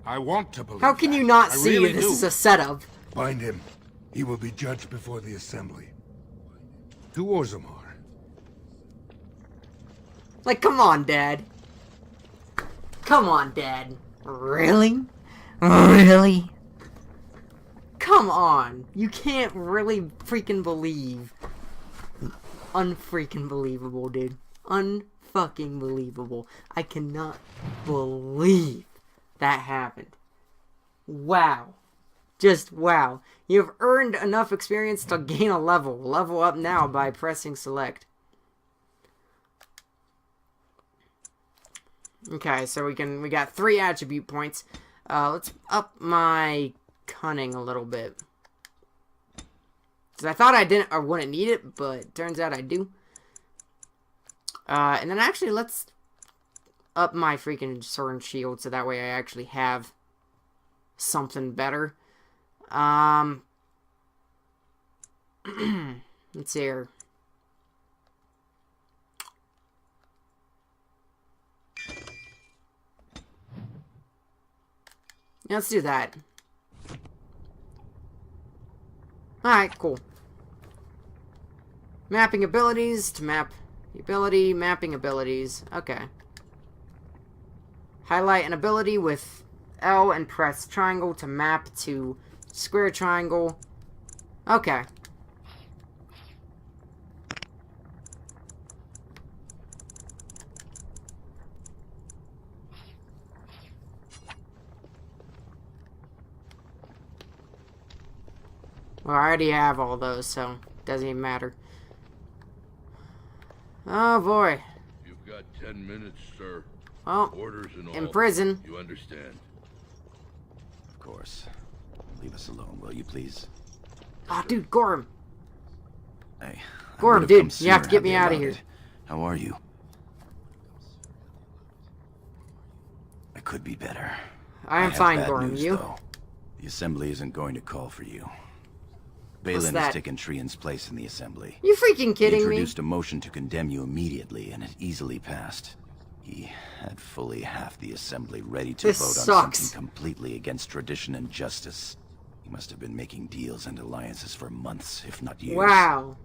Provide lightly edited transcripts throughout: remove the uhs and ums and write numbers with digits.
I want to believe How can that. you not I see really this do. is a setup? Find him. He will be judged before the assembly. To Orzammar. Like, come on, Dad. Come on, Dad. Really? Really? Come on. You can't really freaking believe. Unfreaking believable, dude. Unfucking believable. I cannot believe that happened. Wow. Just wow. You have earned enough experience to gain a level. Level up now by pressing select. Okay, so we got 3 attribute points. Let's up my cunning a little bit. Cause I thought I didn't or wouldn't need it, but turns out I do. And then actually let's up my freaking sword and shield so that way I actually have something better. Let's see here. Yeah, let's do that. Alright, cool. Mapping abilities to map the ability, mapping abilities. Okay. Highlight an ability with L and press triangle to map to square triangle. Okay. Well, I already have all those, so it doesn't even matter. Oh boy. You've got 10 minutes, sir. Well, Orders and all. in prison. You understand? Of course. Leave us alone, will you please? Oh, dude, Gorham. Hey, Gorham, dude, you have to get me out of here. How are you? I could be better. I am have fine, bad Gorham. news, You? though. The assembly isn't going to call for you. What's Balin that? has taken Trian's place in the assembly. You freaking He kidding me? introduced a motion to condemn you immediately, and it easily passed. He had fully half the assembly ready to This vote on sucks. something completely against tradition and justice. He must have been making deals and alliances for months, if not years. Wow.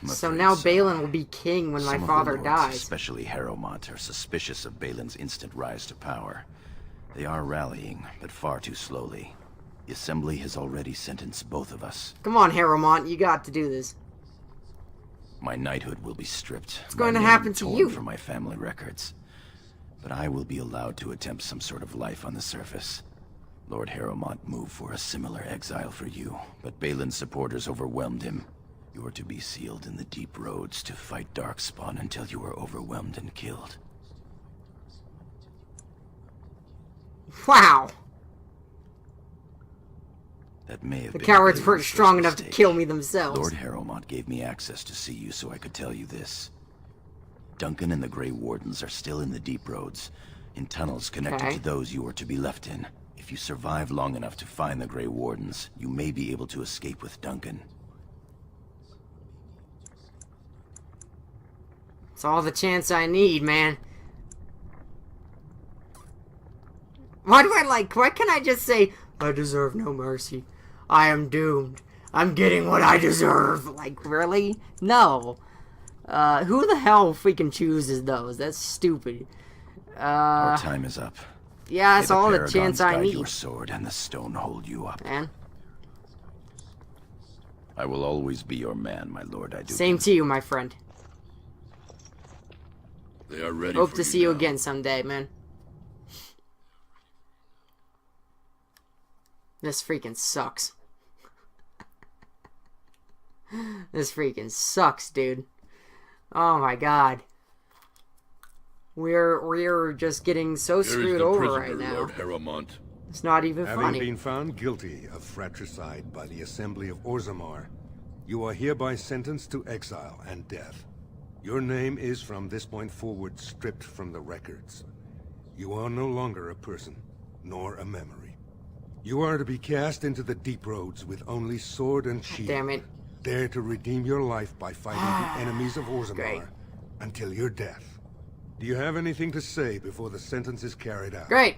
I'm So afraid now Balin will be king when my Some of father the lords, dies. especially Harrowmont, are suspicious of Balin's instant rise to power. They are rallying, but far too slowly. The Assembly has already sentenced both of us. Come on, Harrowmont, you got to do this. My knighthood will be stripped. What's going my to name happen to torn you? from my family records. But I will be allowed to attempt some sort of life on the surface. Lord Harrowmont moved for a similar exile for you, but Balin's supporters overwhelmed him. You are to be sealed in the deep roads to fight Darkspawn until you are overwhelmed and killed. Wow. That may have The been cowards Balin's weren't first strong enough to mistake. kill me themselves. Lord Harrowmont gave me access to see you so I could tell you this. Duncan and the Grey Wardens are still in the deep roads, in tunnels connected Okay. to those you are to be left in. If you survive long enough to find the Grey Wardens, you may be able to escape with Duncan. It's all the chance I need, man. Why can I just say, I deserve no mercy. I am doomed. I'm getting what I deserve. Like, really? No. Who the hell freaking chooses those? That's stupid. Our time is up. Yeah, that's May all the Paragons chance I guide need, your sword and the stone hold you up. man. I will always be your man, my lord. I do. Same to you, my friend. They are ready Hope for to see you now. again someday, man. This freaking sucks. This freaking sucks, dude. Oh my god. We're just getting so Here is screwed the over prisoner, right now. Lord Harrowmont. It's not even Having funny. been found guilty of fratricide by the Assembly of Orzammar, you are hereby sentenced to exile and death. Your name is from this point forward stripped from the records. You are no longer a person, nor a memory. You are to be cast into the deep roads with only sword and shield. Damn it. There to redeem your life by fighting the enemies of Great. Orzammar until your death. Do you have anything to say before the sentence is carried out? Great.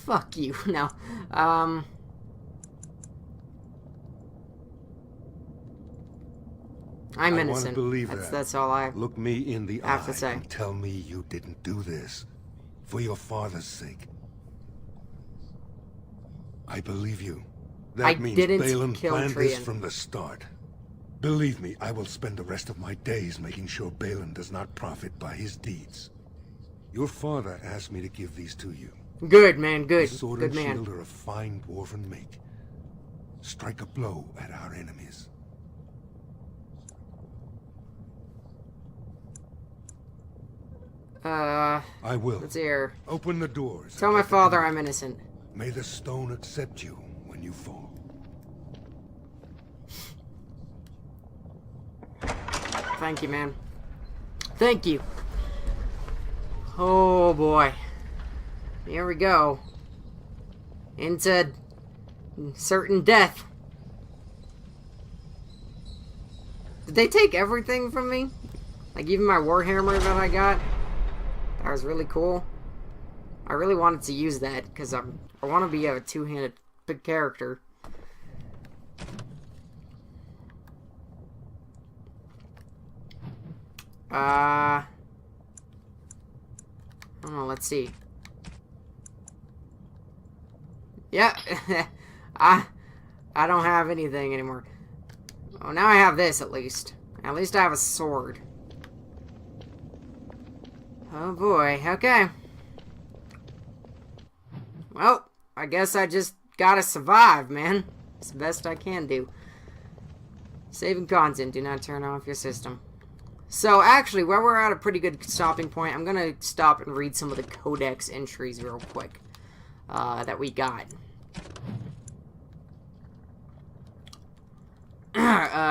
Fuck you. No. I'm I want to innocent. believe that. That's all I Look me in the have eye to say. and tell me you didn't do this for your father's sake. I believe you. That I means didn't Balin kill planned this Trian. from the start. Believe me, I will spend the rest of my days making sure Balin does not profit by his deeds. Your father asked me to give these to you. Good, man. Good. The sword Good and man. shield are of fine dwarven make. Strike a blow at our enemies. I will. Let's hear. Open the doors. Tell and my get the father key. I'm innocent. May the stone accept you when you fall. Thank you, man. Thank you. Oh, boy. Here we go. Into certain death. Did they take everything from me? Like, even my Warhammer that I got? That was really cool. I really wanted to use that, because I want to be a two-handed big character. I don't know, let's see. Yeah, I don't have anything anymore. Oh, now I have this, at least. At least I have a sword. Oh boy, okay. Well, I guess I just gotta survive, man. It's the best I can do. Saving content, do not turn off your system. So, actually, where we're at a pretty good stopping point, I'm gonna stop and read some of the codex entries real quick. That we got.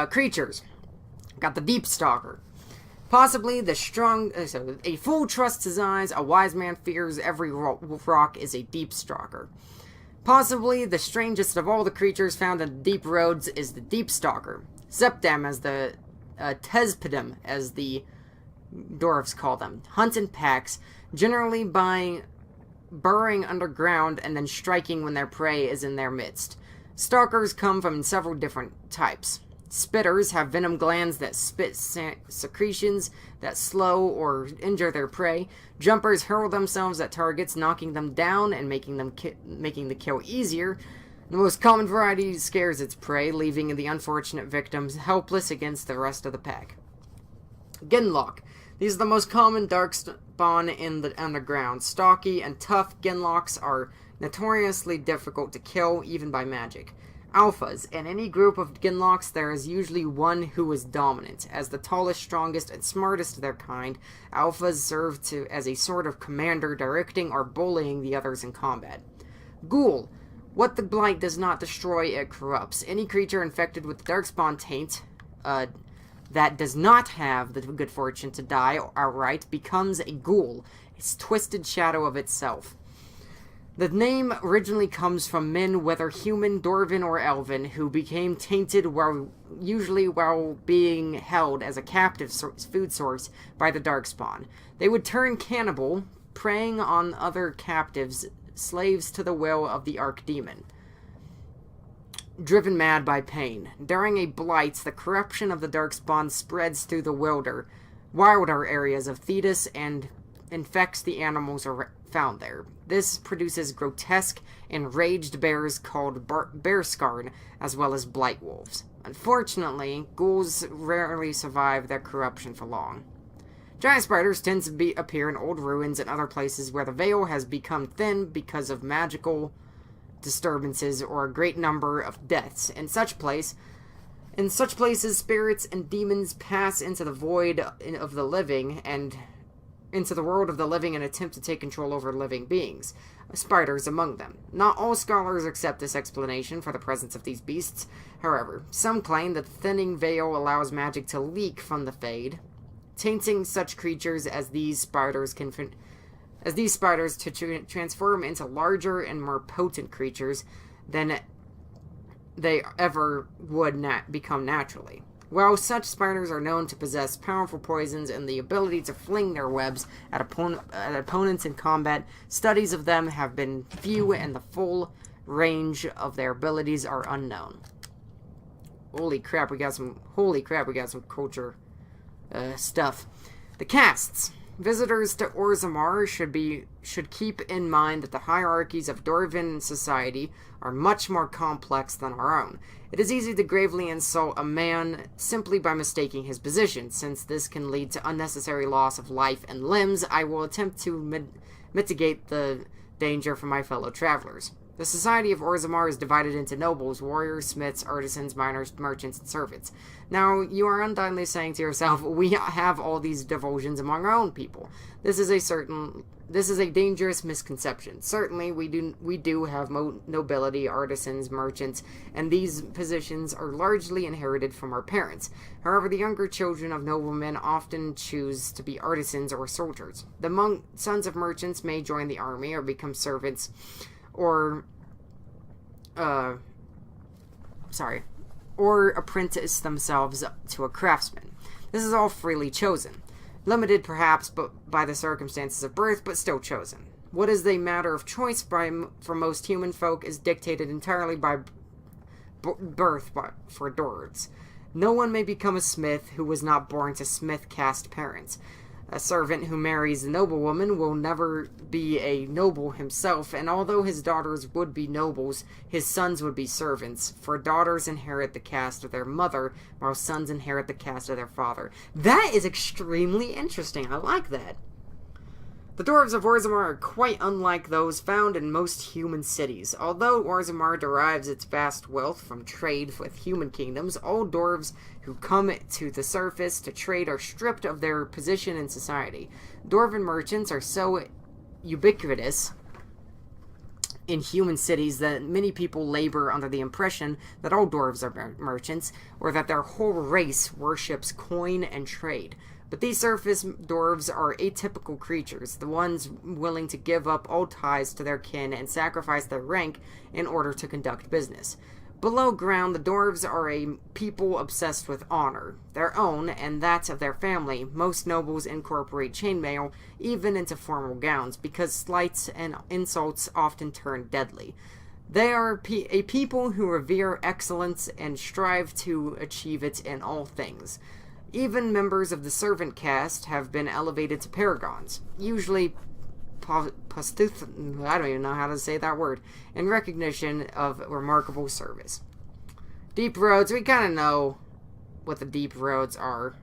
Creatures. Got the Deep Stalker. Possibly the strong... a fool trusts his eyes, a wise man fears every rock is a Deep Stalker. Possibly the strangest of all the creatures found in the deep roads is the Deep Stalker. Septem as the... Tezpidum, as the dwarves call them. Hunt in packs, generally by burrowing underground and then striking when their prey is in their midst. Stalkers come from several different types. Spitters have venom glands that spit secretions that slow or injure their prey. Jumpers hurl themselves at targets, knocking them down and making the kill easier. The most common variety scares its prey, leaving the unfortunate victims helpless against the rest of the pack. Genlock. These are the most common darkspawn in the underground. Stocky and tough Genlocks are notoriously difficult to kill, even by magic. Alphas. In any group of Genlocks, there is usually one who is dominant. As the tallest, strongest, and smartest of their kind, Alphas serve as a sort of commander, directing or bullying the others in combat. Ghoul. What the blight does not destroy, it corrupts. Any creature infected with the Darkspawn taint that does not have the good fortune to die outright becomes a ghoul, a twisted shadow of itself. The name originally comes from men, whether human, dwarven, or elven, who became tainted usually while being held as a captive food source by the Darkspawn. They would turn cannibal, preying on other captives, slaves to the will of the Archdemon, driven mad by pain. During a blight, the corruption of the Darkspawn spreads through the wilder areas of Thetis and infects the animals found there. This produces grotesque, enraged bears called bearscarn, as well as blight wolves. Unfortunately, ghouls rarely survive their corruption for long. Giant spiders tend to appear in old ruins and other places where the veil has become thin because of magical disturbances or a great number of deaths. In such places, spirits and demons pass into the void of the living and into the world of the living and attempt to take control over living beings, spiders among them. Not all scholars accept this explanation for the presence of these beasts. However, some claim that the thinning veil allows magic to leak from the Fade, tainting such creatures as these spiders can as these spiders transform into larger and more potent creatures than they ever would become naturally. While such spiders are known to possess powerful poisons and the ability to fling their webs at opponents in combat, studies of them have been few and the full range of their abilities are unknown. Holy crap, we got some culture stuff. The castes. Visitors to Orzammar should keep in mind that the hierarchies of Dwarven society are much more complex than our own. It is easy to gravely insult a man simply by mistaking his position. Since this can lead to unnecessary loss of life and limbs, I will attempt to mitigate the danger for my fellow travelers. The society of Orzammar is divided into nobles, warriors, smiths, artisans, miners, merchants, and servants. Now, you are undoubtedly saying to yourself, we have all these divulsions among our own people. This is a dangerous misconception. Certainly, we do have nobility, artisans, merchants, and these positions are largely inherited from our parents. However, the younger children of noblemen often choose to be artisans or soldiers. The sons of merchants may join the army or become servants, or apprentice themselves to a craftsman. This is all freely chosen. Limited perhaps by the circumstances of birth, but still chosen. What is a matter of choice for most human folk is dictated entirely by birth for dwarves. No one may become a smith who was not born to smith caste parents. A servant who marries a noblewoman will never be a noble himself, and although his daughters would be nobles, his sons would be servants, for daughters inherit the caste of their mother, while sons inherit the caste of their father. That is extremely interesting. I like that. The dwarves of Orzammar are quite unlike those found in most human cities. Although Orzammar derives its vast wealth from trade with human kingdoms, all dwarves who come to the surface to trade are stripped of their position in society. Dwarven merchants are so ubiquitous in human cities that many people labor under the impression that all dwarves are merchants, or that their whole race worships coin and trade. But these surface dwarves are atypical creatures, the ones willing to give up all ties to their kin and sacrifice their rank in order to conduct business. Below ground, the dwarves are a people obsessed with honor, their own and that of their family. Most nobles incorporate chainmail even into formal gowns, because slights and insults often turn deadly. They are a people who revere excellence and strive to achieve it in all things. Even members of the servant caste have been elevated to paragons, usually I don't even know how to say that word, in recognition of remarkable service. Deep roads, we kind of know what the deep roads are.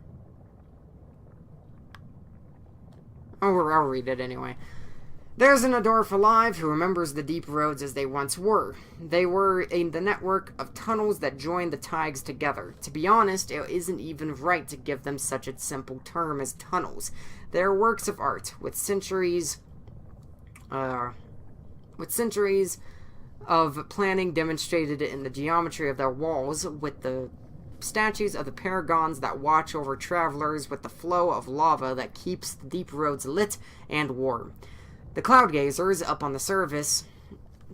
I'll read it anyway. There's an Adorf alive who remembers the deep roads as they once were. They were the network of tunnels that joined the Tigers together. To be honest, it isn't even right to give them such a simple term as tunnels. They are works of art, with centuries of planning demonstrated in the geometry of their walls, with the statues of the paragons that watch over travelers, with the flow of lava that keeps the deep roads lit and warm. The cloud gazers up on the surface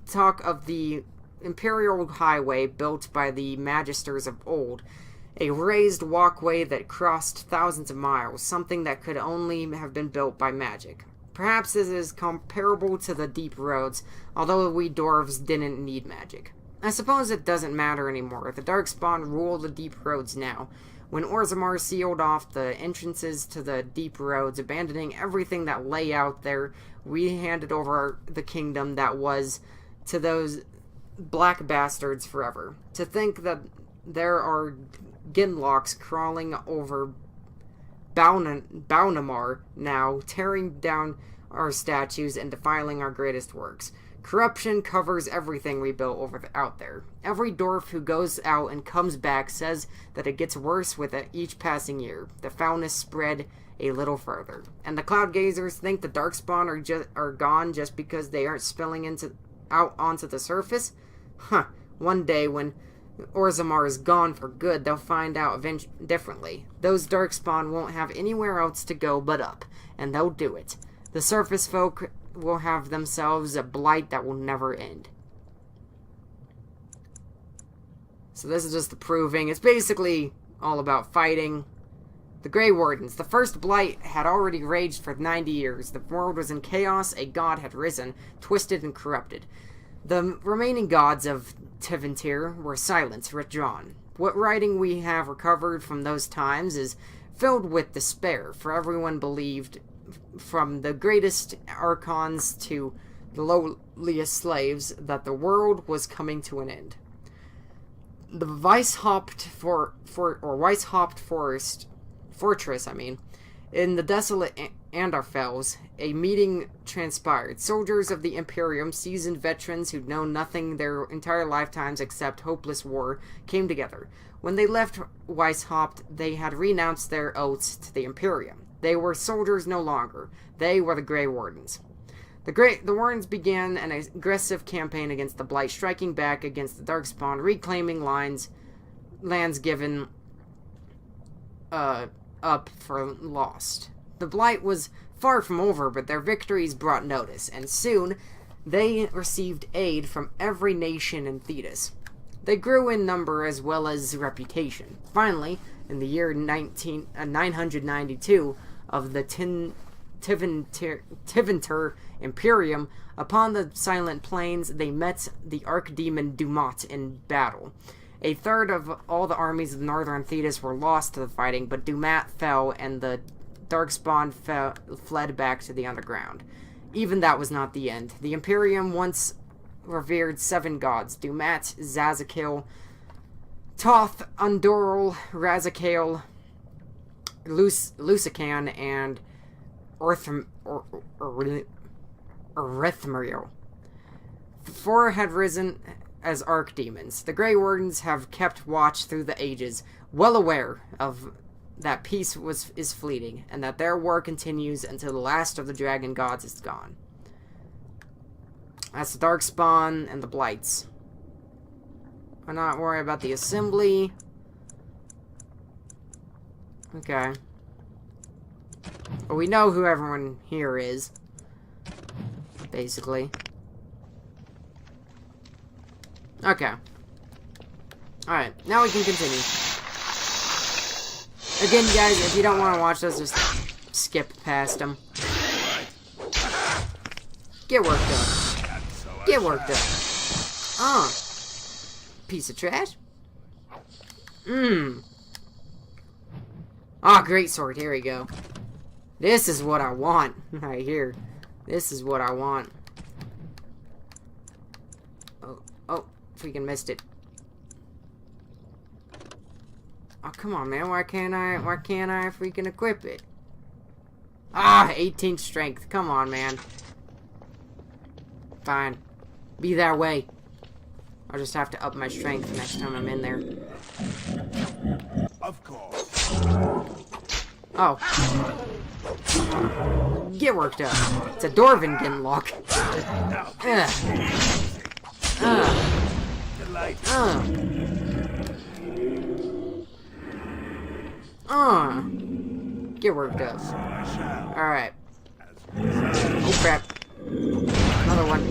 talk of the imperial highway built by the magisters of old, a raised walkway that crossed thousands of miles, something that could only have been built by magic. Perhaps this is comparable to the deep roads, although we dwarves didn't need magic. I suppose it doesn't matter anymore. The Darkspawn rule the deep roads now. When Orzammar sealed off the entrances to the deep roads, abandoning everything that lay out there, we handed over the kingdom that was to those black bastards forever. To think that there are Ginlocks crawling over Baunamar now, tearing down our statues and defiling our greatest works. Corruption covers everything we built out there. Every dwarf who goes out and comes back says that it gets worse with each passing year. The foulness spread a little further. And the cloud gazers think the Darkspawn are gone just because they aren't spilling out onto the surface? Huh. One day when Orzammar is gone for good, they'll find out differently. Those Darkspawn won't have anywhere else to go but up, and they'll do it. The surface folk will have themselves a blight that will never end. So this is just the proving. It's basically all about fighting. The Grey Wardens. The first blight had already raged for 90 years. The world was in chaos. A god had risen, twisted and corrupted. The remaining gods of Tevinter were silent, withdrawn. What writing we have recovered from those times is filled with despair, for everyone believed, from the greatest archons to the lowliest slaves, that the world was coming to an end. The Weisshaupt fortress, in the desolate Anderfels, a meeting transpired. Soldiers of the Imperium, seasoned veterans who'd known nothing their entire lifetimes except hopeless war, came together. When they left Weisshaupt, they had renounced their oaths to the Imperium. They were soldiers no longer. They were the Grey Wardens. The Wardens began an aggressive campaign against the Blight, striking back against the Darkspawn, reclaiming lands given up for lost. The Blight was far from over, but their victories brought notice, and soon they received aid from every nation in Thetis. They grew in number as well as reputation. Finally, in the year 992 of the Tevinter Imperium, upon the Silent Plains, they met the Archdemon Dumat in battle. A third of all the armies of northern Thetis were lost to the fighting, but Dumat fell, and the Darkspawn fled back to the underground. Even that was not the end. The Imperium once revered 7 gods: Dumat, Zazakil, Toth, Undoral, Razakale, Lusican, and Orithmeriel. 4 had risen as archdemons. The Grey Wardens have kept watch through the ages, well aware of that peace is fleeting, and that their war continues until the last of the dragon gods is gone. That's the Darkspawn and the Blights. I'm not worried about the assembly. Okay. But we know who everyone here is, basically. Okay. Alright, now we can continue. Again, guys, if you don't want to watch those, just skip past them. Get worked up. Get worked up. Piece of trash. Great sword. Here we go. This is what I want. Right here. This is what I want. Oh, freaking missed it. Oh, come on, man. Why can't I freaking equip it? 18 strength. Come on, man. Fine. Be that way. I'll just have to up my strength next time I'm in there. Of course. Oh. Get worked up. It's a Dwarven Ginlock. Get worked up. Alright. Oh crap. Another one.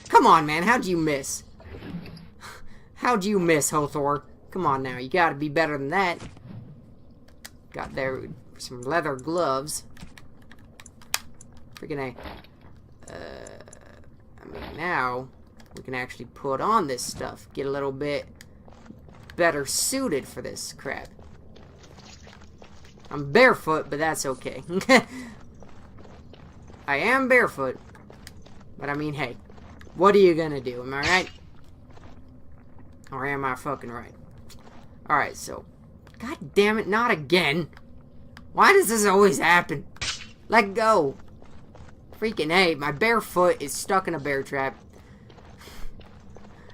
Come on, man. How'd you miss? How'd you miss, Hothor? Come on now. You gotta be better than that. Got there some leather gloves. Freaking now we can actually put on this stuff. Get a little bit better suited for this crap. I'm barefoot, but that's okay. I am barefoot. But I mean, hey. What are you gonna do? Am I right? Or am I fucking right? Alright, so. God damn it, not again. Why does this always happen? Let go. Freaking hey, my bare foot is stuck in a bear trap.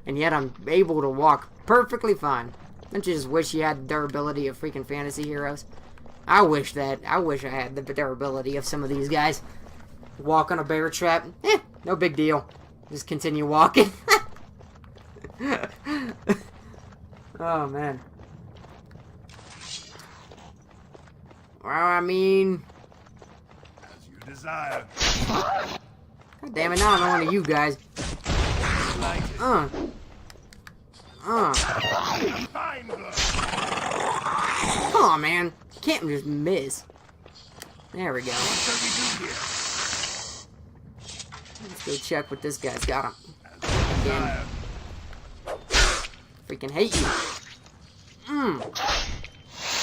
And yet I'm able to walk perfectly fine. Don't you just wish you had the durability of freaking fantasy heroes? I wish that. I wish I had the durability of some of these guys. Walk on a bear trap. No big deal. Just continue walking. Oh, man. Well, I mean... As you desire. God damn it, now I'm one of you guys. Fine blow. Come on, man. Can't just miss. There we go. What shall we do here? Let's go check what this guy's got him. Again. Freaking hate you.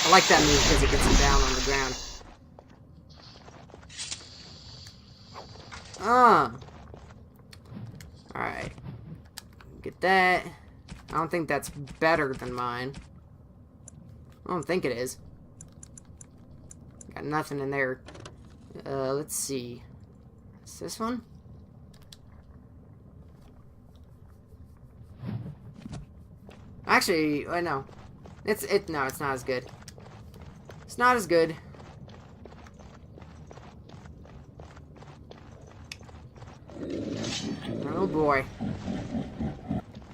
I like that move because it gets him down on the ground. Alright. Get that. I don't think that's better than mine. I don't think it is. Got nothing in there. Let's see. Is this one? Actually, no. No, it's not as good. It's not as good. Oh boy.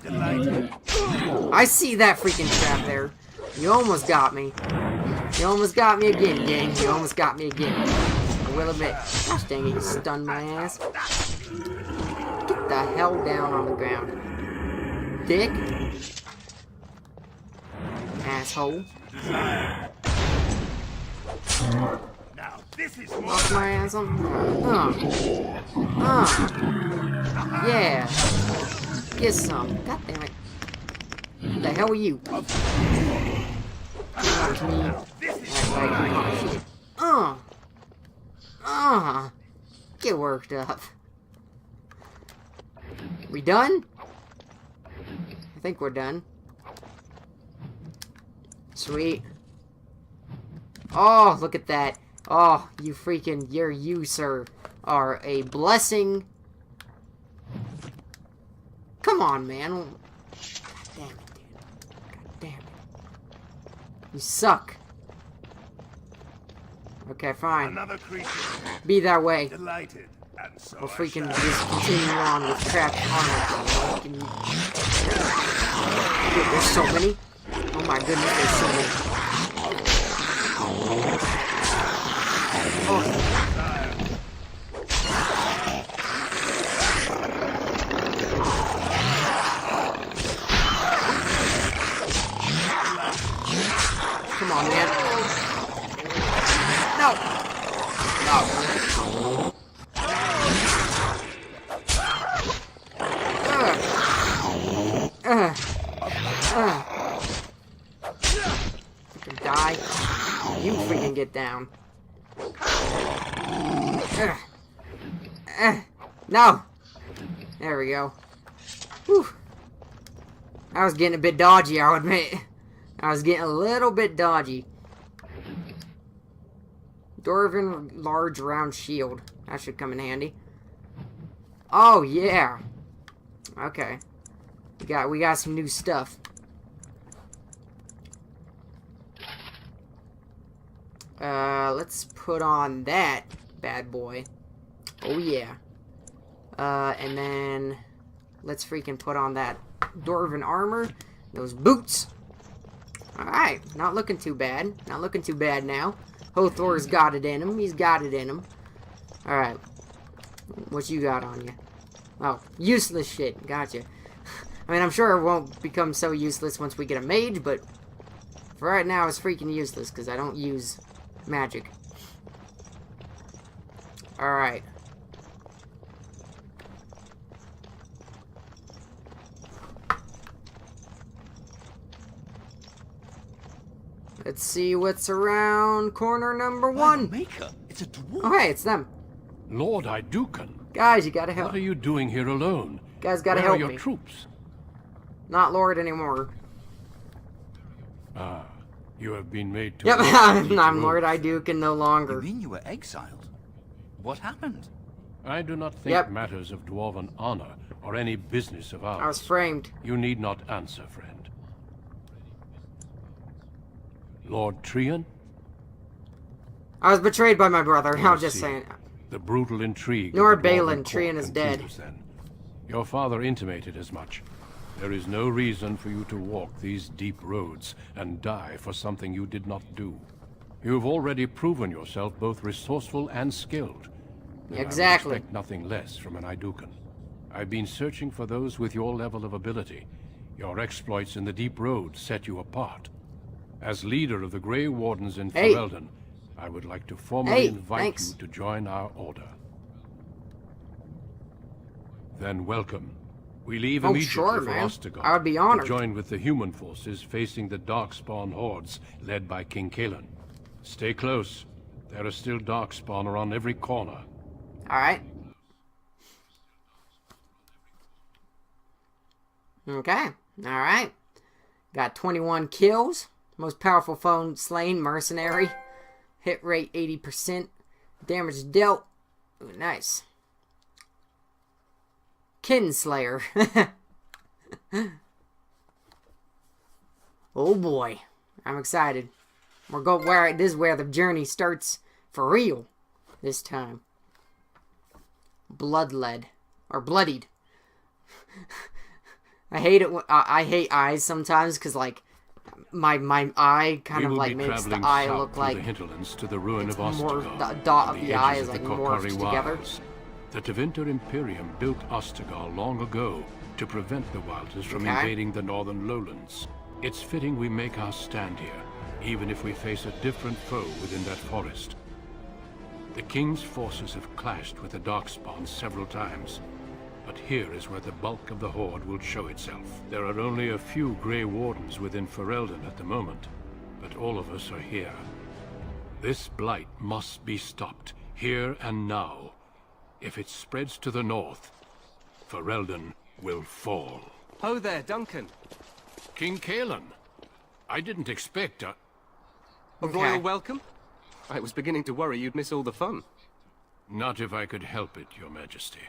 Delighted. I see that freaking trap there. You almost got me. You almost got me again, gang. You almost got me again. I will admit. Gosh dang it, you stunned my ass. Get the hell down on the ground. Dick. Asshole. Now this is more Knock my ass on. Yeah. Get some. God damn it. What the hell are you? Get worked up. We done? I think we're done. Sweet. Oh, look at that. Oh, you freaking, you, sir, are a blessing. Come on, man. God damn it, dude. God damn it. You suck. Okay, fine. another creature. Be that way. Delighted. And so We'll I freaking shall. just continue on with trapped armor. Dude, there's so many. Oh my goodness, there's so many. Oh. Come on, man. No! No! Freaking die. You freaking get down. No! There we go. Whew. I was getting a bit dodgy, I'll admit. I was getting a little bit dodgy. Dwarven large round shield. That should come in handy. Oh yeah. Okay. We got some new stuff. Let's put on that bad boy. Oh yeah. And then let's freaking put on that Dwarven armor. Those boots. Alright, not looking too bad. Not looking too bad now. Hothor's got it in him. He's got it in him. Alright. What you got on you? Oh, useless shit. Gotcha. I mean, I'm sure it won't become so useless once we get a mage, but for right now, it's freaking useless because I don't use magic. Alright. Let's see what's around corner number one. Maker, it's a dwarf. Oh, hey, it's them. Lord Idukan, Guys, you gotta help. what are you doing here alone? Guys, gotta Where help are your me. troops? Not Lord anymore. Ah, you have been made to Yep, work these I'm Lord roads. Idukan no You longer. mean you were exiled? What happened? I do not think Yep. matters of dwarven honor are any business of ours. I was framed. You need not answer, friend. Lord Trian? I was betrayed by my brother. I was I just see. saying. The brutal intrigue. Nor of the Dwarven Balin, court Trian is dead. continues, then. Your father intimated as much. There is no reason for you to walk these deep roads and die for something you did not do. You've already proven yourself both resourceful and skilled. And Exactly. I would expect nothing less from an Idukan. I've been searching for those with your level of ability. Your exploits in the Deep Road set you apart. As leader of the Grey Wardens in Hey. Ferelden, I would like to formally invite thanks. you to join our order. Then welcome. We leave Oh, immediately sure, for man. Ostagar I would be honored. to join with the human forces facing the Darkspawn hordes led by King Kalen. Stay close. There are still Darkspawn around every corner. Alright. Okay. Alright. Got 21 kills. Most powerful foe slain, mercenary. Hit rate 80%. Damage dealt. Ooh, nice. Kinslayer. Oh boy. I'm excited. This is where the journey starts for real. This time. Bloodled. Or bloodied. I hate it. I hate eyes sometimes because, like, my eye kind of like makes the eye look like the hinterlands to the ruin it's of more Ostagar, the dot on of the eye edges is of like the morphed Korcari together. Wilds. The Tevinter Imperium built Ostagar long ago to prevent the Wilders from Okay. invading the northern lowlands. It's fitting we make our stand here, even if we face a different foe within that forest. The King's forces have clashed with the Darkspawn several times, but here is where the bulk of the Horde will show itself. There are only a few Grey Wardens within Ferelden at the moment, but all of us are here. This blight must be stopped, here and now. If it spreads to the north, Ferelden will fall. Ho there, Duncan. King Kalen, I didn't expect a... A royal welcome? I was beginning to worry you'd miss all the fun. Not if I could help it, Your Majesty.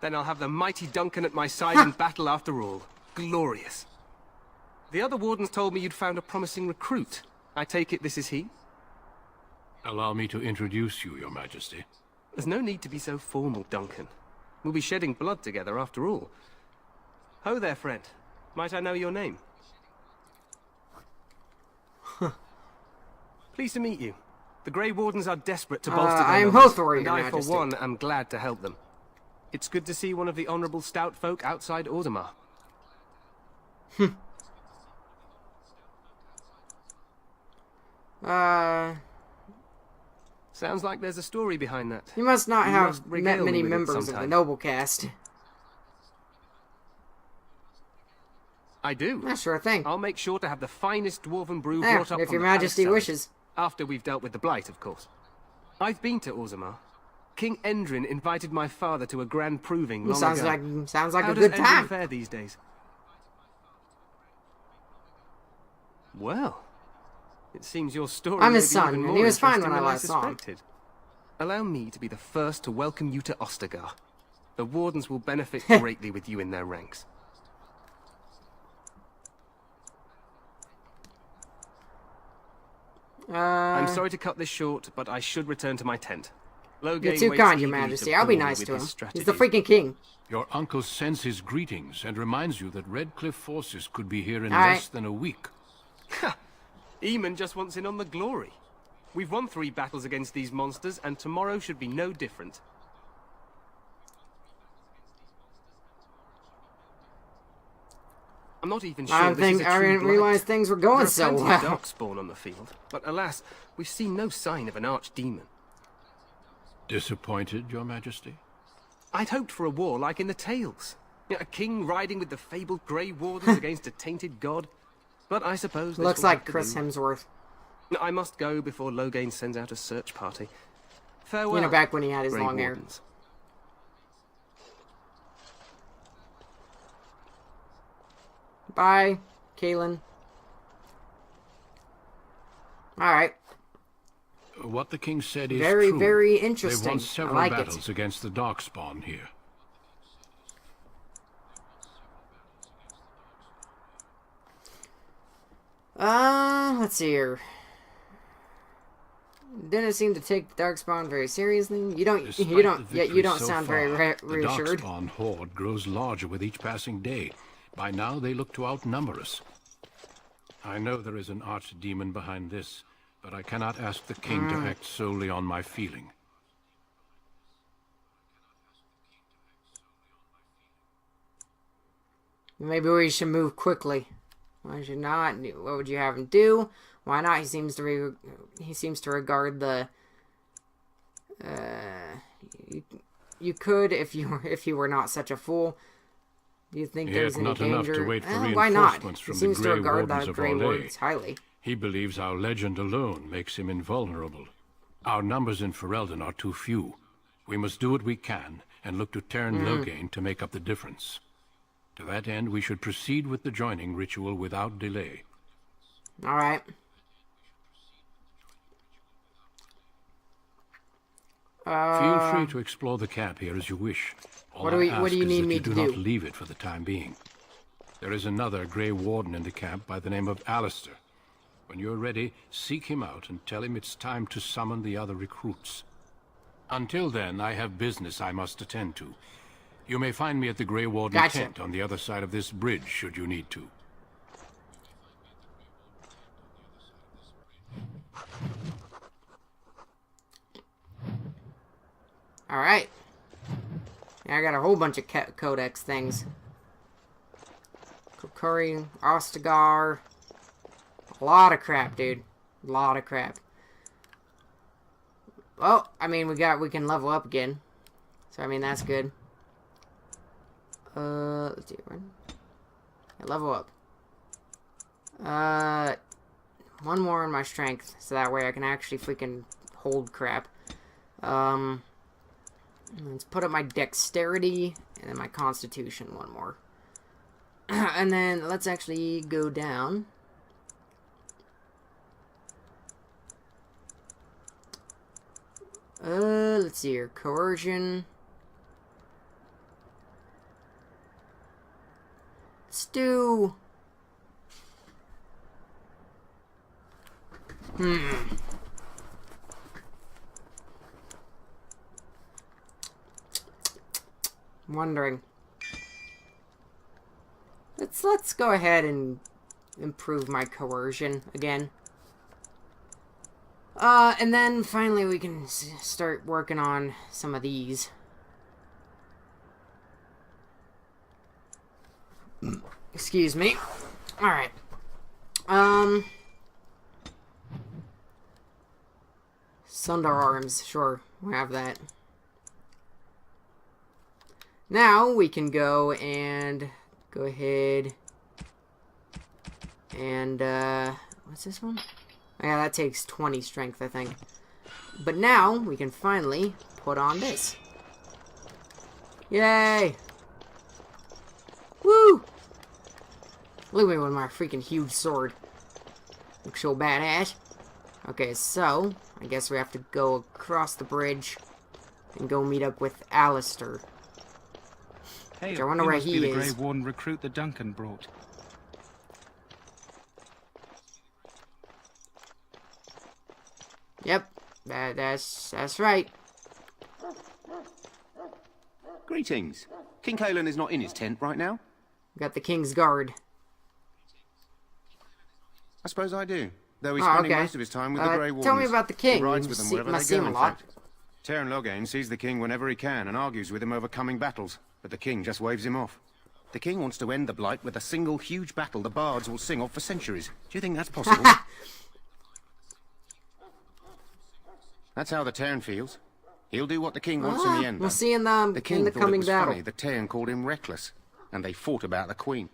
Then I'll have the mighty Duncan at my side in battle after all. Glorious. The other wardens told me you'd found a promising recruit. I take it this is he? Allow me to introduce you, Your Majesty. There's no need to be so formal, Duncan. We'll be shedding blood together after all. Ho there, friend. Might I know your name? Pleased to meet you. The Grey Wardens are desperate to bolster their I am numbers, Hothor, and Your I, for Majesty. one, am glad to help them. It's good to see one of the honourable stout folk outside Orzammar. Sounds like there's a story behind that. You must not You have must met regale many me with it members of the sometime. noble cast. I do. Yeah, sure thing. I'll make sure to have the finest dwarven brew Yeah, brought up if from Your the palace Majesty cellars. wishes. After we've dealt with the blight, of course. I've been to Orzammar. King Endrin invited my father to a grand proving long Sounds ago. like How a does good Endrin time. fare these days? Well, it seems your story I'm may his be son, even and more he was fine interesting when I than last saw him. suspected. Allow me to be the first to welcome you to Ostagar. The Wardens will benefit greatly with you in their ranks. I'm sorry to cut this short, but I should return to my tent. Loghain You're too waits kind, Your eagerly to Majesty. I'll be bore me nice with to his him. strategies. He's the freaking king. Your uncle sends his greetings and reminds you that Redcliffe forces could be here in All right. less than a week. Eamon just wants in on the glory. We've won 3 battles against these monsters, and tomorrow should be no different. I'm not even sure I this is a true didn't realize blight. things were going There are so plenty well. of darkspawn on the field, but alas, we've seen no sign of an archdemon. Disappointed, Your Majesty? I'd hoped for a war like in the tales. A king riding with the fabled Grey Wardens against a tainted god. But I suppose this Looks will like have to Chris do. Hemsworth. I must go before Loghain sends out a search party. Farewell. You know, back when he had his Grey long hair. Wardens. Bye, Kalen. Alright. What the king said is Very, true. very They've interesting. won I several like battles it. against the Darkspawn here. Let's see here. Didn't seem to take the Darkspawn very seriously. You don't Despite you don't the yet you victory don't so sound far, very the reassured. Darkspawn horde grows larger with each passing day. By now they look to outnumber us. I know there is an archdemon behind this, but I cannot ask the king to act solely on my feeling. Maybe we should move quickly. Why should not? What would you have him do? Why not? He seems to regard the. You could if you were not such a fool. Do you think there's any not danger? Enough to wait for Why not? reinforcements He from the seems to Grey regard Wardens the of Grey Orlais. Wardens highly. He believes our legend alone makes him invulnerable. Our numbers in Ferelden are too few. We must do what we can and look to Teyrn Loghain to make up the difference. To that end, we should proceed with the joining ritual without delay. All right. Feel free to explore the camp here as you wish. All What do you is need that me you to do not do? leave it for the time being. There is another Grey Warden in the camp by the name of Alistair. When you're ready, seek him out and tell him it's time to summon the other recruits. Until then, I have business I must attend to. You may find me at the Grey Warden Gotcha. tent on the other side of this bridge, should you need to. Alright. Yeah, I got a whole bunch of codex things. Kokuri, Ostagar. A lot of crap, dude. A lot of crap. Well, I mean, we can level up again. So, I mean, that's good. Let's see. Yeah, level up. One more in my strength, so that way I can actually freaking hold crap. Let's put up my dexterity, and then my constitution one more. And then, let's actually go down. Let's see here. Coercion. Let's do... I'm wondering. Let's go ahead and improve my coercion again. And then finally we can start working on some of these. Excuse me. Alright. Sundar arms, sure, we have that. Now we can go ahead and what's this one? Oh, yeah, that takes 20 strength, I think. But now we can finally put on this. Yay! Woo! Look at me with my freaking huge sword. Looks so badass. Okay, so I guess we have to go across the bridge and go meet up with Alistair. Hey, I wonder where he the is. Grey Warden recruit that Duncan brought. Yep, that's right. Greetings. King Kaelin is not in his tent right now? Got the King's Guard. I suppose I do. Though he's Oh, spending okay. most of his time with the Grey Wardens. Tell me about the King. He rides You with them see- wherever must they see go, him in a lot. fact. Teyrn Loghain sees the king whenever he can and argues with him over coming battles, but the king just waves him off. The king wants to end the Blight with a single huge battle the bards will sing of for centuries. Do you think that's possible? That's how the Teyrn feels. He'll do what the king wants in the end. We'll though. see in The the king thought coming it was battle. funny that Teyrn called him reckless, and they fought about the queen.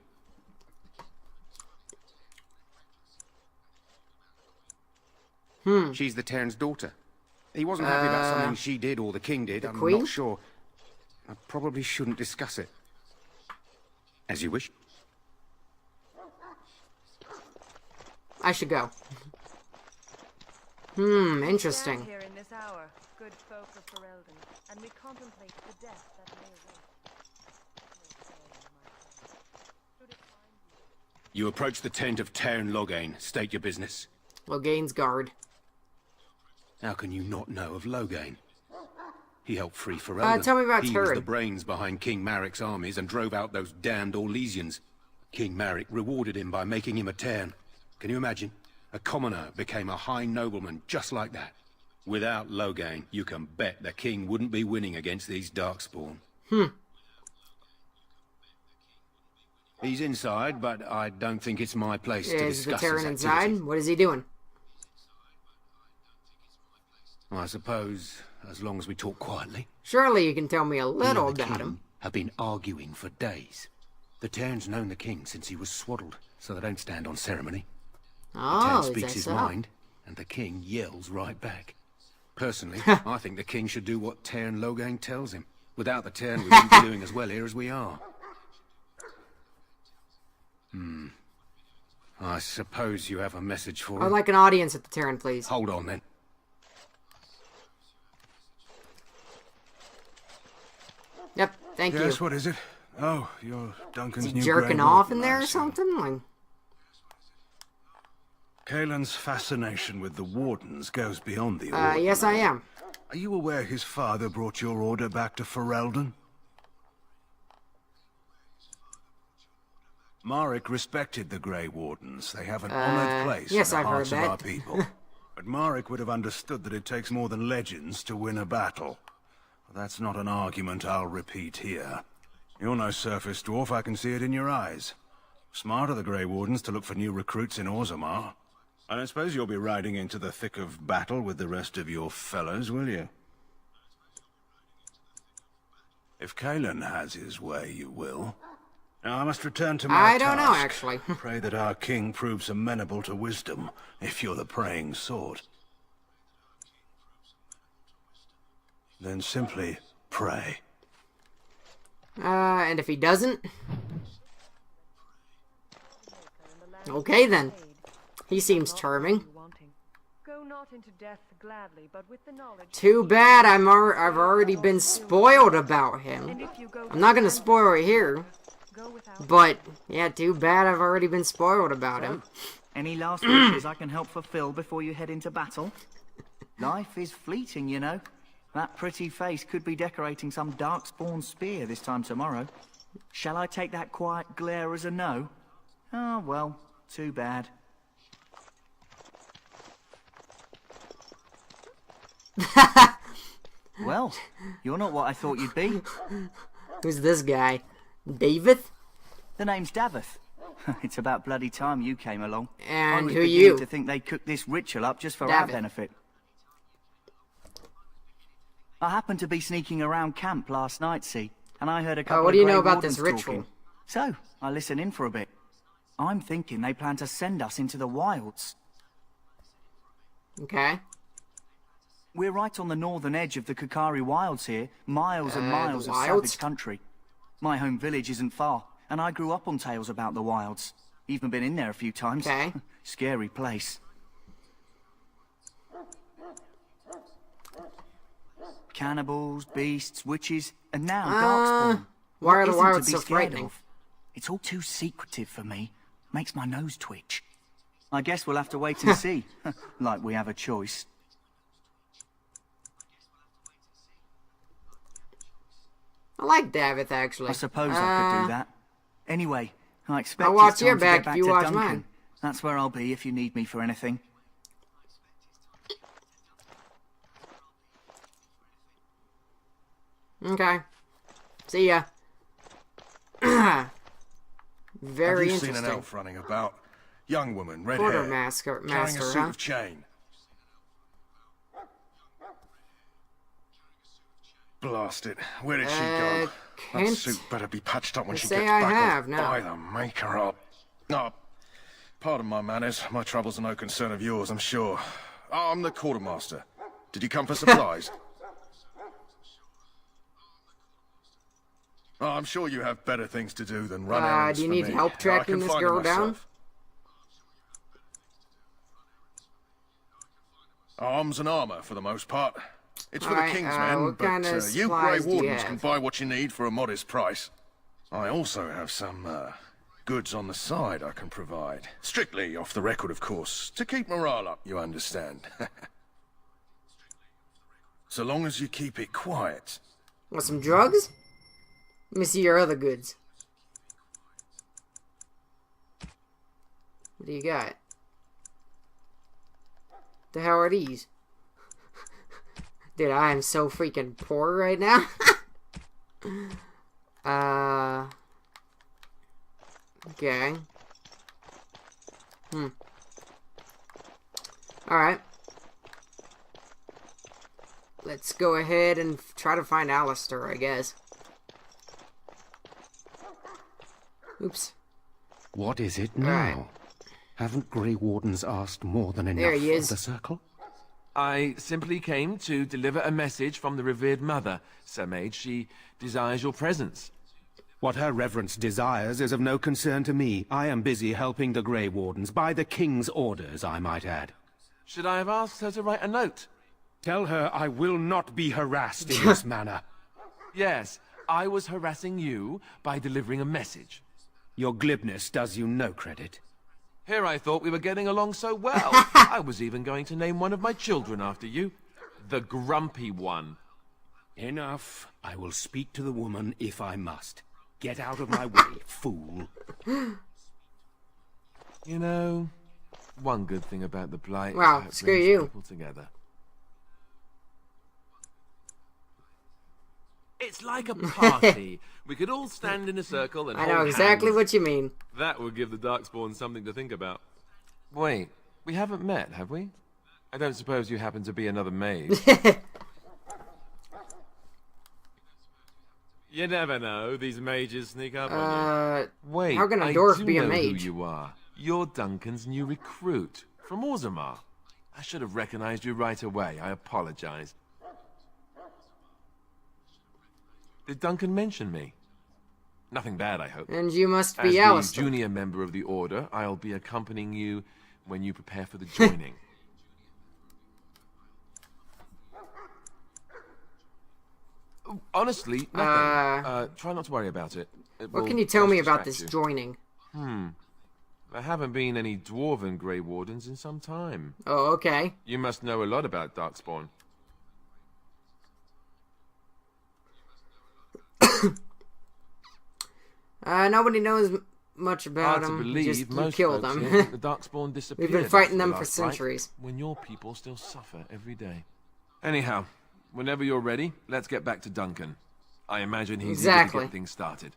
She's the Teyrn's daughter. He wasn't happy about something she did or the king did. I'm queen? not sure. I probably shouldn't discuss it. As you wish. I should go. Interesting. Stand here in this hour, good folk of Ferelden, and we contemplate the death that may await. You approach the tent of Teyrn Loghain. State your business. Loghain's Guard. How can you not know of Loghain? He helped free Ferelden. Tell me about He was Teyrn. the brains behind King Maric's armies and drove out those damned Orlesians. King Maric rewarded him by making him a Teyrn. Can you imagine? A commoner became a high nobleman just like that. Without Loghain, you can bet the king wouldn't be winning against these Darkspawn. He's inside, but I don't think it's my place to Is the discuss Terran his inside? activities. What is he doing? I suppose, as long as we talk quietly. Surely you can tell me a He little and the about king him. have been arguing for days. The Terran's known the king since he was swaddled, so they don't stand on ceremony. The Oh, Terran is speaks that his so? mind, and the king yells right back. Personally, I think the king should do what Terran Loghain tells him. Without the Terran, we wouldn't be doing as well here as we are. I suppose you have a message for I'd him. like an audience at the Terran, please. Hold on, then. Yep, thank you. Yes, what is it? Oh, you're Duncan's Is new he jerking Grey off in Warden, there I or see. something? Like, Kaelin's fascination with the Wardens goes beyond the Order. yes, I am. Are you aware his father brought your order back to Ferelden? Marek respected the Grey Wardens. They have an honored place yes, in the I've heard hearts of that. our people. But Marek would have understood that it takes more than legends to win a battle. That's not an argument I'll repeat here. You're no surface dwarf, I can see it in your eyes. Smart of the Grey Wardens to look for new recruits in Orzammar. I don't suppose you'll be riding into the thick of battle with the rest of your fellows, will you? If Kaelin has his way, you will. Now I must return to my I don't know, task. actually. Pray that our king proves amenable to wisdom, if you're the praying sort. Then simply pray. And if he doesn't? Okay, then. He seems charming. Go not into death gladly, but with the knowledge. Too bad I've already been spoiled about him. And if you go I'm not gonna spoil it here. go without But, yeah, too bad I've already been spoiled about him. Any last wishes I can help fulfill before you head into battle? Life is fleeting, you know. That pretty face could be decorating some darkspawn spear this time tomorrow. Shall I take that quiet glare as a no? Oh, well, too bad. Well, you're not what I thought you'd be. Who's this guy? David? The name's Davith. It's about bloody time you came along. I And was who beginning you? to think they cooked this ritual up just for our Davith. benefit. I happened to be sneaking around camp last night, see, and I heard a couple what of do you Grey know about Wardens this ritual? talking. So, I listened in for a bit. I'm thinking they plan to send us into the wilds. Okay. We're right on the northern edge of the Kukari wilds here, miles and miles the of wilds? savage country. My home village isn't far, and I grew up on tales about the wilds. Even been in there a few times. Okay. Scary place. Cannibals, beasts, witches, and now darkspawn. Why are What the isn't to wilds be so scared frightening? of? It's all too secretive for me. Makes my nose twitch. I guess we'll have to wait and see. Like we have a choice. I like David, actually. I suppose I could do that. Anyway, I expect I'll watch it's your time to back get back if you to watch Duncan. mine. That's where I'll be if you need me for anything. Okay. See ya. Very Have you interesting. seen an elf running about? Young woman, red hair, Quartermaster, carrying a master, suit huh? of chain. Blast it. Where did she go? That Kent? suit better be patched up when I she say gets I back. have, or now. By the maker up. No, pardon my manners. My troubles are no concern of yours, I'm sure. Oh, I'm the quartermaster. Did you come for supplies? Oh, I'm sure you have better things to do than run errands do you for need me. help I tracking can this find it girl down? myself. Arms and armor, for the most part. It's for Alright, the King's men, what kind but of you Grey supplies do you Wardens can have? buy what you need for a modest price. I also have some goods on the side I can provide. Strictly off the record, of course, to keep morale up, you understand. So long as you keep it quiet. Want some drugs? Let me see your other goods. What do you got? The hell are these? Dude, I am so freaking poor right now. Okay. Alright. Let's go ahead and try to find Alistair, I guess. Oops. What is it now? Right. Haven't Grey Wardens asked more than enough There he is. for the circle? I simply came to deliver a message from the revered mother, Sir Mage. She desires your presence. What her reverence desires is of no concern to me. I am busy helping the Grey Wardens, by the King's orders, I might add. Should I have asked her to write a note? Tell her I will not be harassed in this manner. Yes, I was harassing you by delivering a message. Your glibness does you no credit. Here I thought we were getting along so well. I was even going to name one of my children after you. The Grumpy One. Enough. I will speak to the woman if I must. Get out of my way, fool. You know, one good thing about the Blight is Wow, how it screw brings you. people together. It's like a party. We could all stand in a circle and I know hold exactly hands. what you mean. That would give the Darkspawn something to think about. Wait, we haven't met, have we? I don't suppose you happen to be another mage. You never know. These mages sneak up on you. Wait, how can a I dwarf do be a know mage? who you are. You're Duncan's new recruit from Orzammar. I should have recognized you right away. I apologize. Did Duncan mention me? Nothing bad, I hope. And you must As be the Alistair. junior member of the Order, I'll be accompanying you when you prepare for the joining. Honestly, nothing. Try not to worry about it. What can you tell me about this joining? There haven't been any dwarven Grey Wardens in some time. Oh, okay. You must know a lot about Darkspawn. Nobody knows much about Hard to them. believe Just you most kill folks them. here think the Darkspawn disappeared. We've been fighting after them the for last fight, centuries. when your people still suffer every day. Anyhow, whenever you're ready, let's get back to Duncan. I imagine he's eager Exactly. to get things started.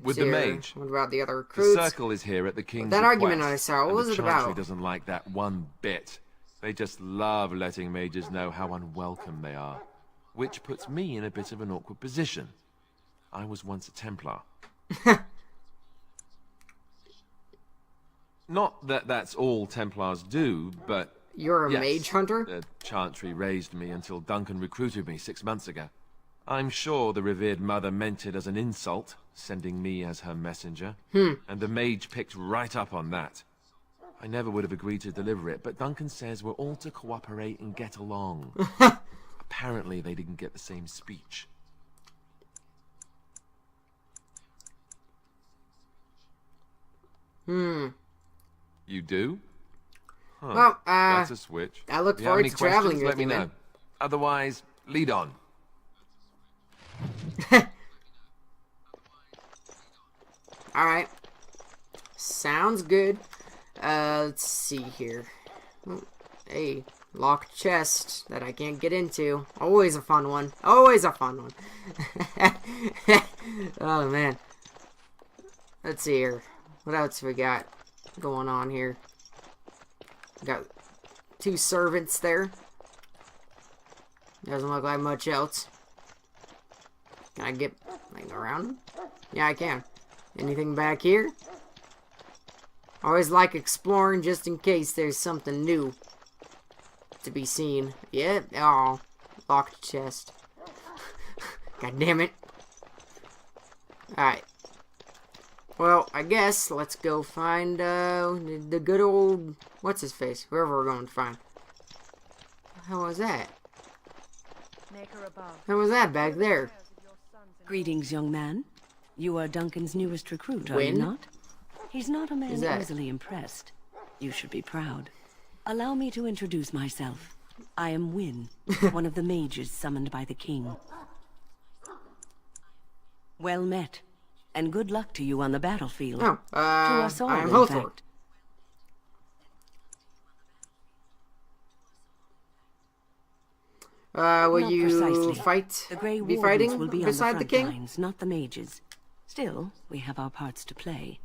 With the Here. mage. What about the other The recruits? circle is here at the king's That argument request, I saw, what and was the it Chantry about? doesn't like that one bit. They just love letting mages know how unwelcome they are, which puts me in a bit of an awkward position. I was once a Templar. Not that that's all Templars do, but You're a yes, mage hunter? the Chantry raised me until Duncan recruited me 6 months ago. I'm sure the revered mother meant it as an insult, sending me as her messenger, and the mage picked right up on that. I never would have agreed to deliver it, but Duncan says we're all to cooperate and get along. Apparently they didn't get the same speech. You do? Huh. Well, That's a switch. I look If you have forward any to traveling questions, with let me you, know. man. Otherwise, lead on. Alright. Sounds good. Let's see here. Oh, hey, locked chest that I can't get into. Always a fun one. Always a fun one. Oh, man. Let's see here. What else we got going on here? Got 2 servants there. Doesn't look like much else. Can I get like around them? Yeah, I can. Anything back here? Always like exploring just in case there's something new to be seen. Yeah, oh, locked chest. God damn it. Alright. Well, I guess let's go find the good old what's his face? Whoever we're going to find. What the hell was that? Make her above. What was that back there? Greetings, young man. You are Duncan's newest recruit, are Wynn? you not? He's not a man Who's that? easily impressed. You should be proud. Allow me to introduce myself. I am Wynn, one of the mages summoned by the king. Well met. And good luck to you on the battlefield. Oh, to us all, I'm in Hawthorne. fact. Will Not you precisely. fight? The Grey Be Wardens fighting will be beside on the the front king? lines, not the mages. Still, we have our parts to play.